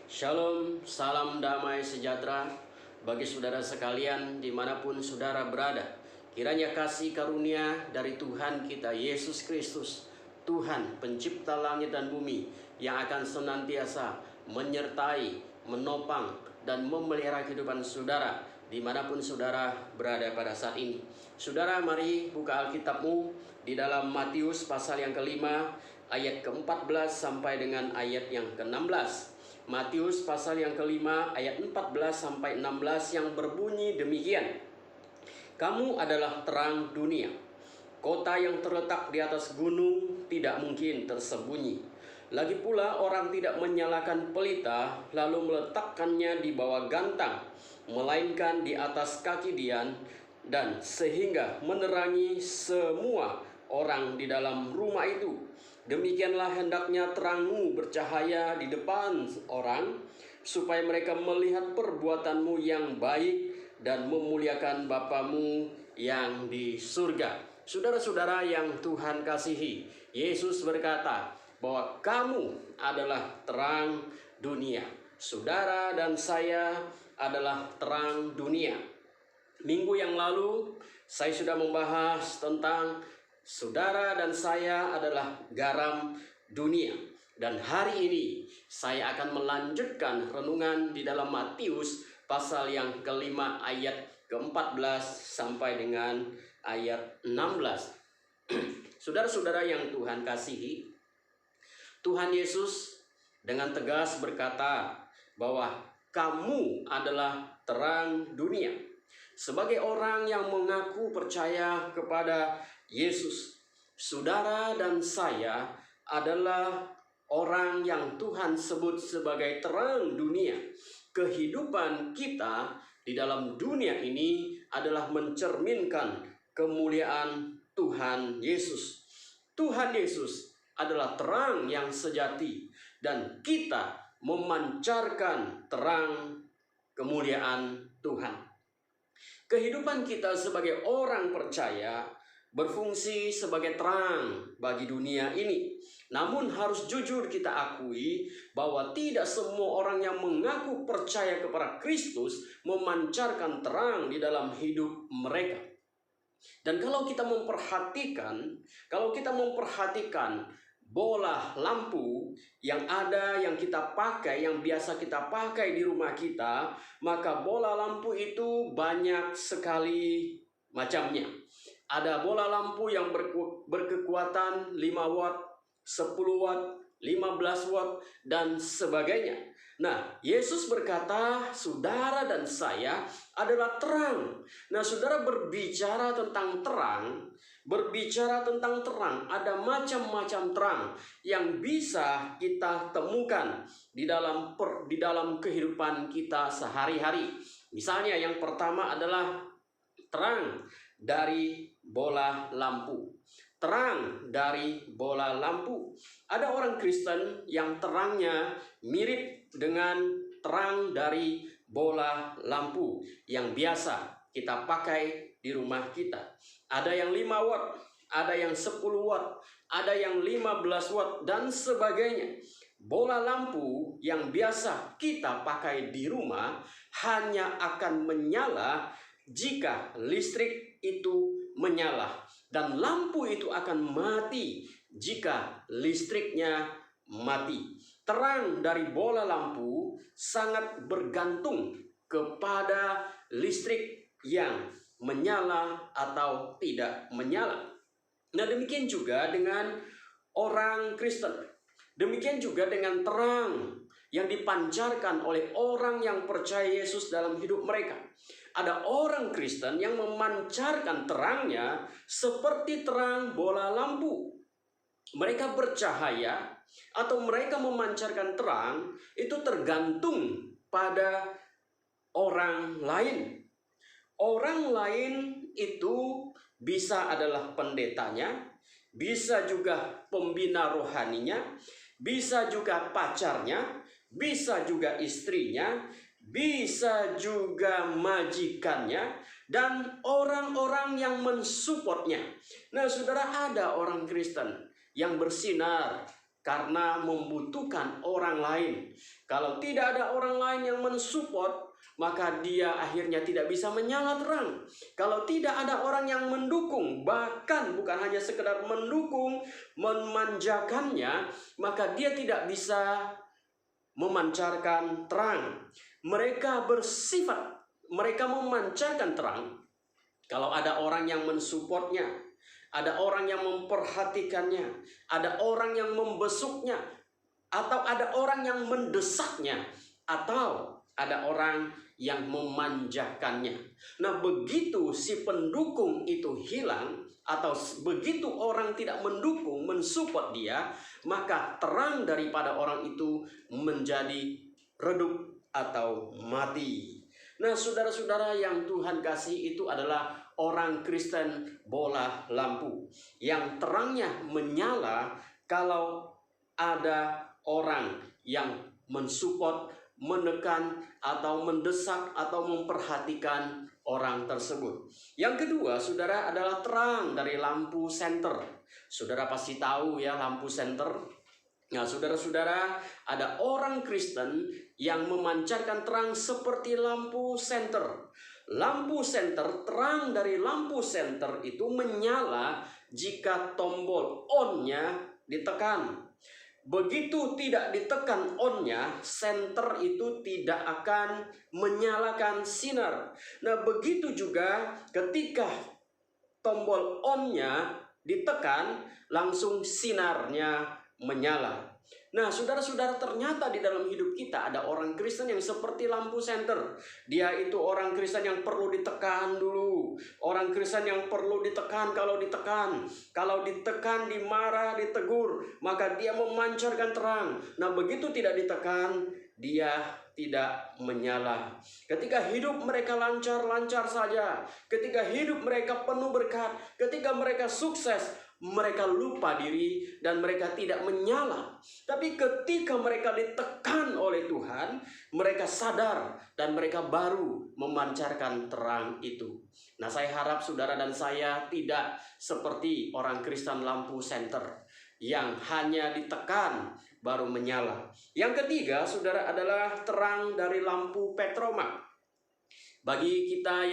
Shalom, salam damai sejahtera bagi saudara sekalian dimanapun saudara berada. Kiranya kasih karunia dari Tuhan kita Yesus Kristus, Tuhan pencipta langit dan bumi, yang akan senantiasa menyertai, menopang, dan memelihara kehidupan saudara dimanapun saudara berada pada saat ini. Saudara, mari buka Alkitabmu di dalam Matius pasal yang kelima, ayat ke-14 sampai dengan ayat yang ke-16. Matius pasal yang kelima ayat 14 sampai 16 yang berbunyi demikian. Kamu adalah terang dunia. Kota yang terletak di atas gunung tidak mungkin tersembunyi. Lagi pula orang tidak menyalakan pelita lalu meletakkannya di bawah gantang, melainkan di atas kaki dian, dan sehingga menerangi semua orang di dalam rumah itu. Demikianlah hendaknya terangmu bercahaya di depan orang, supaya mereka melihat perbuatanmu yang baik dan memuliakan Bapamu yang di surga. Saudara-saudara yang Tuhan kasihi, Yesus berkata bahwa kamu adalah terang dunia. Saudara dan saya adalah terang dunia. Minggu yang lalu saya sudah membahas tentang saudara dan saya adalah garam dunia. Dan hari ini saya akan melanjutkan renungan di dalam Matius pasal yang kelima ayat ke-14 sampai dengan ayat 16. Saudara-saudara yang Tuhan kasihi, Tuhan Yesus dengan tegas berkata bahwa kamu adalah terang dunia. Sebagai orang yang mengaku percaya kepada Yesus, saudara dan saya adalah orang yang Tuhan sebut sebagai terang dunia. Kehidupan kita di dalam dunia ini adalah mencerminkan kemuliaan Tuhan Yesus. Tuhan Yesus adalah terang yang sejati, dan kita memancarkan terang kemuliaan Tuhan. Kehidupan kita sebagai orang percaya berfungsi sebagai terang bagi dunia ini. Namun harus jujur kita akui bahwa tidak semua orang yang mengaku percaya kepada Kristus memancarkan terang di dalam hidup mereka. Dan kalau kita memperhatikan bola lampu yang ada, yang kita pakai, yang biasa kita pakai di rumah kita, maka bola lampu itu banyak sekali macamnya. Ada bola lampu yang berkekuatan 5 watt, 10 watt, 15 watt, dan sebagainya. Nah, Yesus berkata, saudara dan saya adalah terang. Nah, saudara berbicara tentang terang, ada macam-macam terang yang bisa kita temukan di dalam kehidupan kita sehari-hari. Misalnya yang pertama adalah terang dari bola lampu. Terang dari bola lampu. Ada orang Kristen yang terangnya mirip dengan terang dari bola lampu yang biasa kita pakai di rumah kita. Ada yang 5 watt, ada yang 10 watt, ada yang 15 watt, dan sebagainya. Bola lampu yang biasa kita pakai di rumah hanya akan menyala jika listrik itu menyala, dan lampu itu akan mati jika listriknya mati. Terang dari bola lampu sangat bergantung kepada listrik yang menyala atau tidak menyala. Nah, demikian juga dengan orang Kristen. Demikian juga dengan terang yang dipancarkan oleh orang yang percaya Yesus dalam hidup mereka. Ada orang Kristen yang memancarkan terangnya seperti terang bola lampu. Mereka bercahaya atau mereka memancarkan terang itu tergantung pada orang lain. Orang lain itu bisa adalah pendetanya, bisa juga pembina rohaninya, bisa juga pacarnya, bisa juga istrinya, bisa juga majikannya, dan orang-orang yang mensupportnya. Nah, saudara, ada orang Kristen yang bersinar karena membutuhkan orang lain. Kalau tidak ada orang lain yang mensupport, maka dia akhirnya tidak bisa menyala terang. Kalau tidak ada orang yang mendukung, bahkan bukan hanya sekedar mendukung, memanjakannya, maka dia tidak bisa memancarkan terang. Mereka memancarkan terang kalau ada orang yang mensupportnya, ada orang yang memperhatikannya, ada orang yang membesuknya, atau ada orang yang mendesaknya, atau ada orang yang memanjakannya. Nah, begitu si pendukung itu hilang, atau begitu orang tidak mendukung, mensupport dia, maka terang daripada orang itu menjadi redup atau mati. Nah, saudara-saudara yang Tuhan kasih, itu adalah orang Kristen bola lampu yang terangnya menyala kalau ada orang yang mensupport, menekan, atau mendesak, atau memperhatikan orang tersebut. Yang kedua, saudara, adalah terang dari lampu senter. Saudara pasti tahu ya lampu senter. Nah, saudara-saudara, ada orang Kristen yang memancarkan terang seperti lampu senter. Lampu senter, terang dari lampu senter itu menyala jika tombol on-nya ditekan. Begitu tidak ditekan on-nya, senter itu tidak akan menyalakan sinar. Nah, begitu juga ketika tombol on-nya ditekan, langsung sinarnya menyala. Nah, saudara-saudara, ternyata di dalam hidup kita ada orang Kristen yang seperti lampu senter. Dia itu orang Kristen yang perlu ditekan dulu. Orang Kristen yang perlu ditekan kalau ditekan. Kalau ditekan, dimarah, ditegur, maka dia memancarkan terang. Nah, begitu tidak ditekan, dia tidak menyala. Ketika hidup mereka lancar-lancar saja, ketika hidup mereka penuh berkat, ketika mereka sukses, mereka lupa diri dan mereka tidak menyala. Tapi ketika mereka ditekan oleh Tuhan, mereka sadar dan mereka baru memancarkan terang itu. Nah, saya harap saudara dan saya tidak seperti orang Kristen lampu senter yang hanya ditekan baru menyala. Yang ketiga, saudara, adalah terang dari lampu petromak. Bagi kita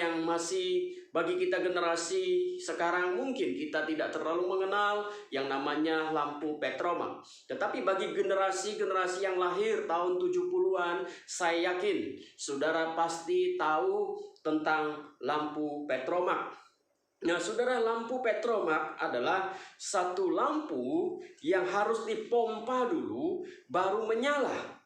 generasi sekarang, mungkin kita tidak terlalu mengenal yang namanya lampu petromak. Tetapi bagi generasi-generasi yang lahir tahun 70-an, saya yakin saudara pasti tahu tentang lampu petromak. Nah, saudara, lampu petromak adalah satu lampu yang harus dipompa dulu baru menyala.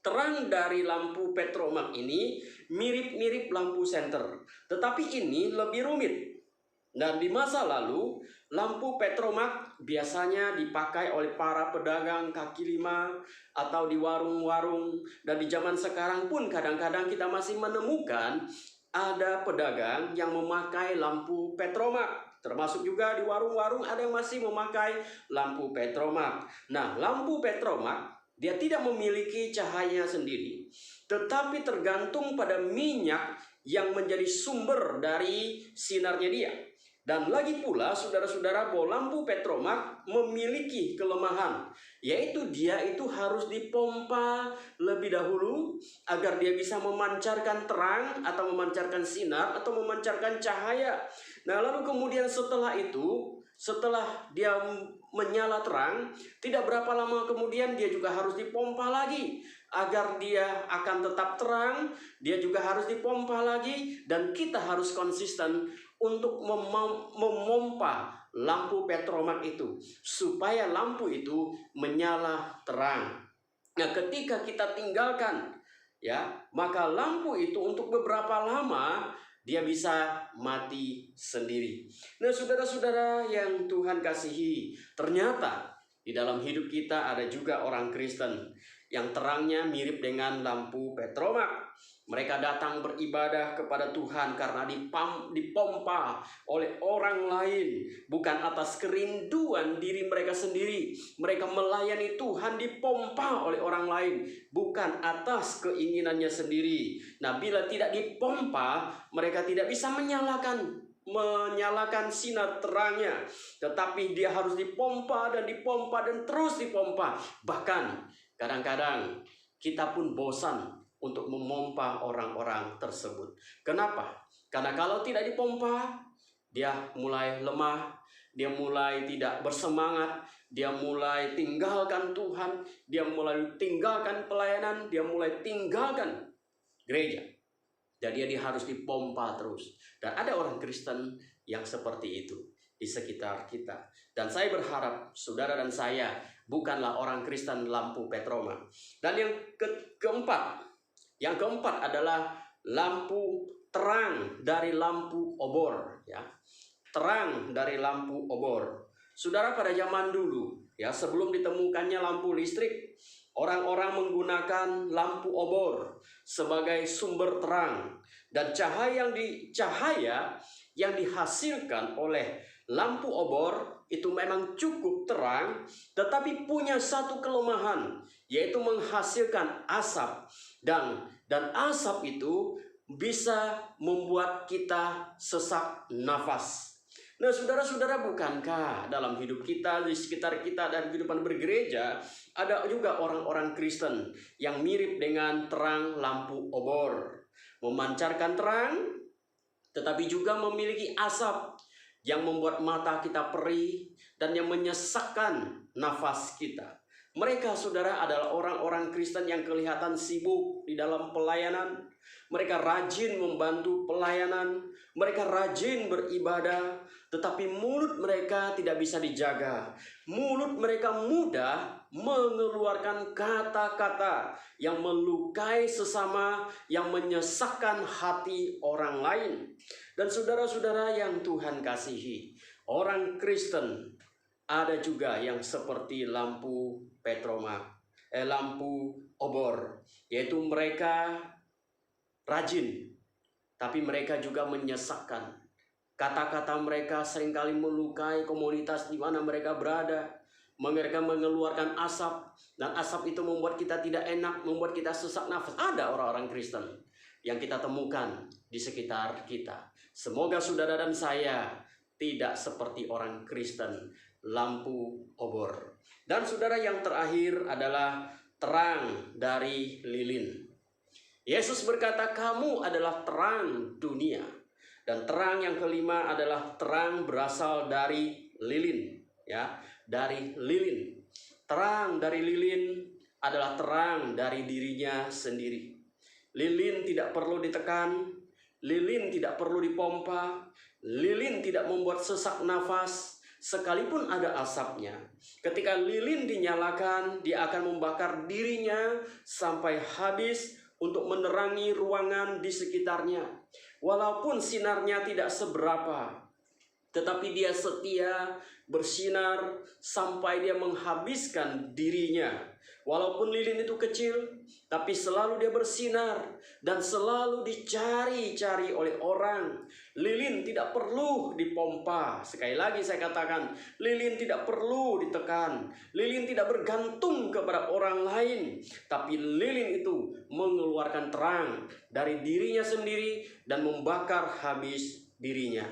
Terang dari lampu petromak ini mirip-mirip lampu senter, tetapi ini lebih rumit. Dan di masa lalu, lampu petromak biasanya dipakai oleh para pedagang kaki lima atau di warung-warung. Dan di zaman sekarang pun kadang-kadang kita masih menemukan ada pedagang yang memakai lampu petromak. Termasuk juga di warung-warung ada yang masih memakai lampu petromak. Nah, lampu petromak dia tidak memiliki cahaya sendiri, tetapi tergantung pada minyak yang menjadi sumber dari sinarnya dia. Dan lagi pula, saudara-saudara, bahwa lampu petromak memiliki kelemahan, yaitu dia itu harus dipompa lebih dahulu agar dia bisa memancarkan terang atau memancarkan sinar atau memancarkan cahaya. Nah, lalu kemudian setelah dia menyala terang, tidak berapa lama kemudian dia juga harus dipompa lagi agar dia akan tetap terang. Dia juga harus dipompa lagi, dan kita harus konsisten untuk memompa lampu petromak itu supaya lampu itu menyala terang. Nah, ketika kita tinggalkan maka lampu itu untuk beberapa lama dia bisa mati sendiri. Nah, saudara-saudara yang Tuhan kasihi, ternyata di dalam hidup kita ada juga orang Kristen yang terangnya mirip dengan lampu petromak. Mereka datang beribadah kepada Tuhan karena dipompa oleh orang lain, bukan atas kerinduan diri mereka sendiri. Mereka melayani Tuhan dipompa oleh orang lain, bukan atas keinginannya sendiri. Nah, bila tidak dipompa, mereka tidak bisa menyalakan menyalakan sinar terangnya, tetapi dia harus dipompa dan terus dipompa. Bahkan kadang-kadang kita pun bosan untuk memompa orang-orang tersebut. Kenapa? Karena kalau tidak dipompa, dia mulai lemah, dia mulai tidak bersemangat, dia mulai tinggalkan Tuhan, dia mulai tinggalkan pelayanan, dia mulai tinggalkan gereja. Jadi dia harus dipompa terus. Dan ada orang Kristen yang seperti itu di sekitar kita. Dan saya berharap saudara dan saya bukanlah orang Kristen lampu Petroma. Dan yang keempat adalah lampu terang dari lampu obor, ya. Terang dari lampu obor. Saudara, pada zaman dulu, ya, sebelum ditemukannya lampu listrik, orang-orang menggunakan lampu obor sebagai sumber terang. Dan cahaya yang dihasilkan oleh lampu obor itu memang cukup terang, tetapi punya satu kelemahan, yaitu menghasilkan asap. Dan asap itu bisa membuat kita sesak nafas. Nah, saudara-saudara, bukankah dalam hidup kita, di sekitar kita, dan kehidupan bergereja, ada juga orang-orang Kristen yang mirip dengan terang lampu obor, memancarkan terang, tetapi juga memiliki asap yang membuat mata kita perih dan yang menyesakkan nafas kita. Mereka, saudara, adalah orang-orang Kristen yang kelihatan sibuk di dalam pelayanan. Mereka rajin membantu pelayanan, mereka rajin beribadah, tetapi mulut mereka tidak bisa dijaga. Mulut mereka mudah mengeluarkan kata-kata yang melukai sesama, yang menyesakkan hati orang lain. Dan saudara-saudara yang Tuhan kasihi, orang Kristen ada juga yang seperti lampu Petroma, lampu obor, yaitu mereka rajin, tapi mereka juga menyesakkan. Kata-kata mereka seringkali melukai komunitas di mana mereka berada. Mereka mengeluarkan asap, dan asap itu membuat kita tidak enak, membuat kita sesak nafas. Ada orang-orang Kristen yang kita temukan di sekitar kita. Semoga saudara dan saya tidak seperti orang Kristen lampu obor. Dan saudara, yang terakhir adalah terang dari lilin. Yesus berkata, kamu adalah terang dunia. Dan terang yang kelima adalah terang berasal dari lilin, ya, dari lilin. Terang dari lilin adalah terang dari dirinya sendiri. Lilin tidak perlu ditekan, lilin tidak perlu dipompa, lilin tidak membuat sesak nafas, sekalipun ada asapnya. Ketika lilin dinyalakan, dia akan membakar dirinya sampai habis untuk menerangi ruangan di sekitarnya. Walaupun sinarnya tidak seberapa, tetapi dia setia bersinar sampai dia menghabiskan dirinya. Walaupun lilin itu kecil, tapi selalu dia bersinar dan selalu dicari-cari oleh orang. Lilin tidak perlu dipompa. Sekali lagi saya katakan, lilin tidak perlu ditekan. Lilin tidak bergantung kepada orang lain, tapi lilin itu mengeluarkan terang dari dirinya sendiri dan membakar habis dirinya.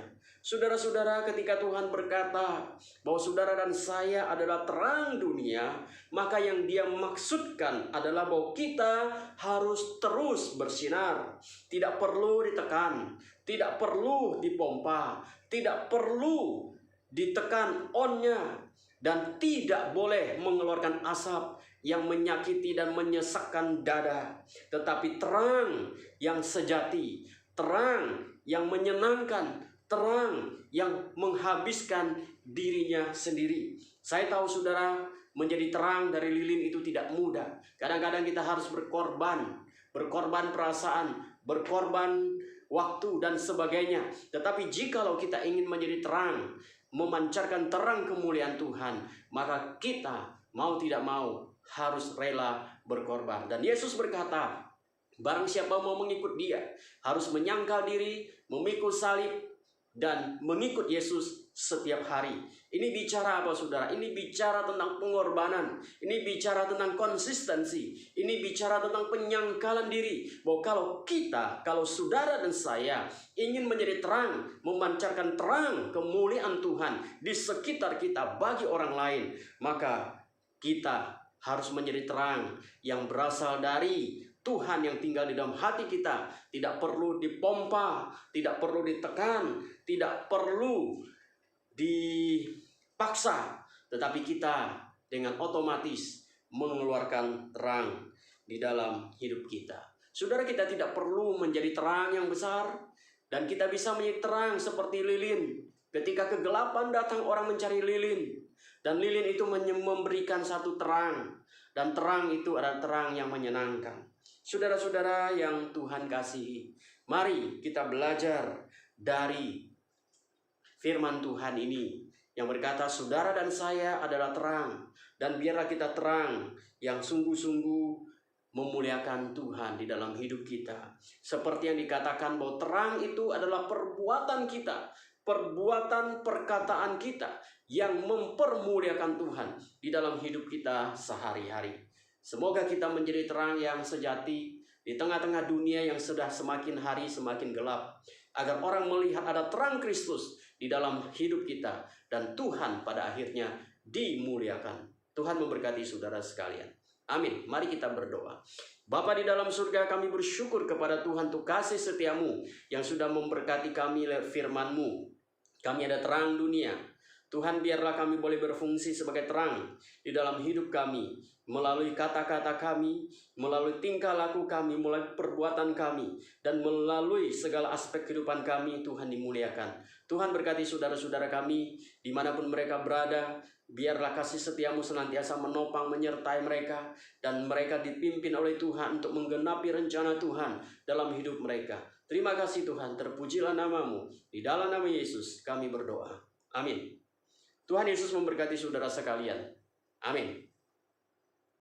Saudara-saudara, ketika Tuhan berkata bahwa saudara dan saya adalah terang dunia, maka yang Dia maksudkan adalah bahwa kita harus terus bersinar. Tidak perlu ditekan, tidak perlu dipompa, tidak perlu ditekan onnya, dan tidak boleh mengeluarkan asap yang menyakiti dan menyesakkan dada. Tetapi terang yang sejati, terang yang menyenangkan, terang yang menghabiskan dirinya sendiri. Saya tahu saudara, menjadi terang dari lilin itu tidak mudah. Kadang-kadang kita harus berkorban perasaan, berkorban waktu dan sebagainya. Tetapi jikalau kita ingin menjadi terang, memancarkan terang kemuliaan Tuhan, maka kita mau tidak mau harus rela berkorban. Dan Yesus berkata, barang siapa mau mengikut Dia, harus menyangkal diri, memikul salib, dan mengikut Yesus setiap hari. Ini bicara apa saudara? Ini bicara tentang pengorbanan. Ini bicara tentang konsistensi. Ini bicara tentang penyangkalan diri. Bahwa kalau saudara dan saya ingin menjadi terang, memancarkan terang kemuliaan Tuhan di sekitar kita bagi orang lain, maka kita harus menjadi terang yang berasal dari Tuhan yang tinggal di dalam hati kita. Tidak perlu dipompa, tidak perlu ditekan, tidak perlu dipaksa, tetapi kita dengan otomatis mengeluarkan terang di dalam hidup kita. Saudara, kita tidak perlu menjadi terang yang besar, dan kita bisa menjadi terang seperti lilin. Ketika kegelapan datang, orang mencari lilin, dan lilin itu memberikan satu terang, dan terang itu adalah terang yang menyenangkan. Saudara-saudara yang Tuhan kasihi, mari kita belajar dari firman Tuhan ini yang berkata, saudara dan saya adalah terang, dan biarlah kita terang yang sungguh-sungguh memuliakan Tuhan di dalam hidup kita. Seperti yang dikatakan bahwa terang itu adalah perbuatan kita, perbuatan perkataan kita yang mempermuliakan Tuhan di dalam hidup kita sehari-hari. Semoga kita menjadi terang yang sejati di tengah-tengah dunia yang sudah semakin hari semakin gelap, agar orang melihat ada terang Kristus di dalam hidup kita, dan Tuhan pada akhirnya dimuliakan. Tuhan memberkati saudara sekalian. Amin. Mari kita berdoa. Bapa di dalam surga, kami bersyukur kepada Tuhan untuk kasih setiamu yang sudah memberkati kami lewat firman-Mu. Kami ada terang dunia. Tuhan, biarlah kami boleh berfungsi sebagai terang di dalam hidup kami, melalui kata-kata kami, melalui tingkah laku kami, melalui perbuatan kami, dan melalui segala aspek kehidupan kami. Tuhan dimuliakan. Tuhan berkati saudara-saudara kami dimanapun mereka berada. Biarlah kasih setiamu senantiasa menopang menyertai mereka, dan mereka dipimpin oleh Tuhan untuk menggenapi rencana Tuhan dalam hidup mereka. Terima kasih Tuhan, terpujilah namamu. Di dalam nama Yesus kami berdoa. Amin. Tuhan Yesus memberkati saudara sekalian. Amin.